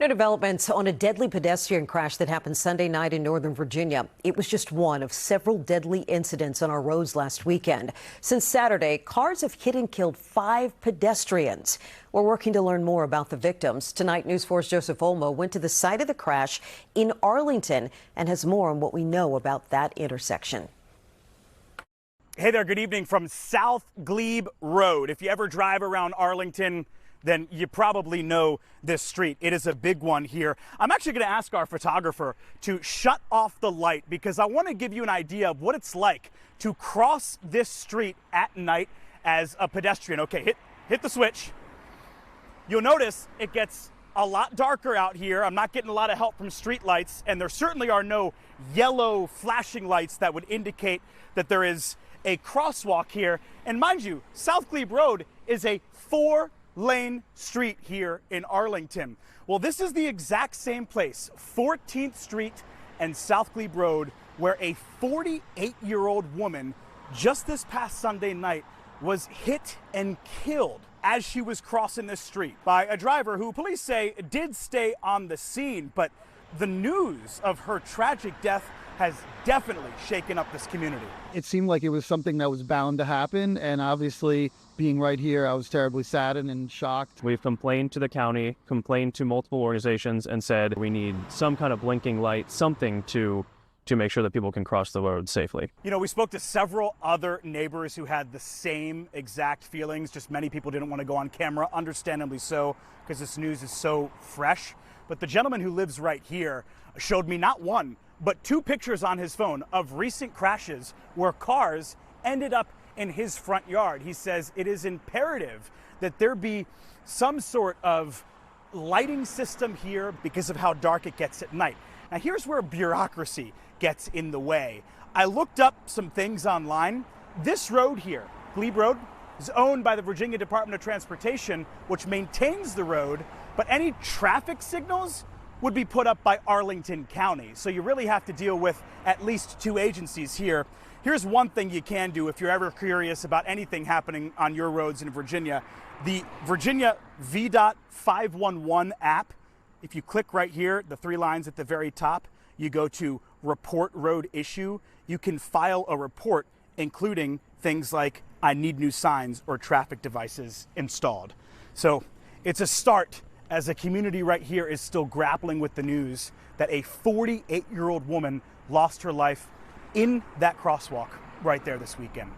No developments on a deadly pedestrian crash that happened Sunday night in Northern Virginia. It was just one of several deadly incidents on our roads last weekend. Since Saturday, cars have hit and killed 5 pedestrians. We're working to learn more about the victims. Tonight, News 4's Joseph Olmo went to the site of the crash in Arlington and has more on what we know about that intersection. Hey there, good evening from South Glebe Road. If you ever drive around Arlington, then you probably know this street. It is a big one here. I'm actually going to ask our photographer to shut off the light because I want to give you an idea of what it's like to cross this street at night as a pedestrian. Okay, hit the switch. You'll notice it gets a lot darker out here. I'm not getting a lot of help from street lights, and there certainly are no yellow flashing lights that would indicate that there is a crosswalk here. And mind you, South Glebe Road is a 4-lane street here in Arlington. Well, this is the exact same place, 14th Street and South Glebe Road, where a 48-year-old woman just this past Sunday night was hit and killed as she was crossing this street by a driver who police say did stay on the scene. But the news of her tragic death has definitely shaken up this community. It seemed like it was something that was bound to happen, and obviously being right here, I was terribly saddened and shocked. We've complained to the county, complained to multiple organizations, and said we need some kind of blinking light, something to make sure that people can cross the road safely. You know, we spoke to several other neighbors who had the same exact feelings, just many people didn't want to go on camera, understandably so, because this news is so fresh. But the gentleman who lives right here showed me not one, but 2 pictures on his phone of recent crashes where cars ended up in his front yard. He says it is imperative that there be some sort of lighting system here because of how dark it gets at night. Now here's where bureaucracy gets in the way. I looked up some things online. This road here, Glebe Road, is owned by the Virginia Department of Transportation, which maintains the road, but any traffic signals would be put up by Arlington County. So you really have to deal with at least 2 agencies here. Here's one thing you can do if you're ever curious about anything happening on your roads in Virginia. The Virginia VDOT 511 app, if you click right here, the 3 lines at the very top, you go to report road issue, you can file a report including things like I need new signs or traffic devices installed. So it's a start as a community right here is still grappling with the news that a 48-year-old woman lost her life in that crosswalk right there this weekend.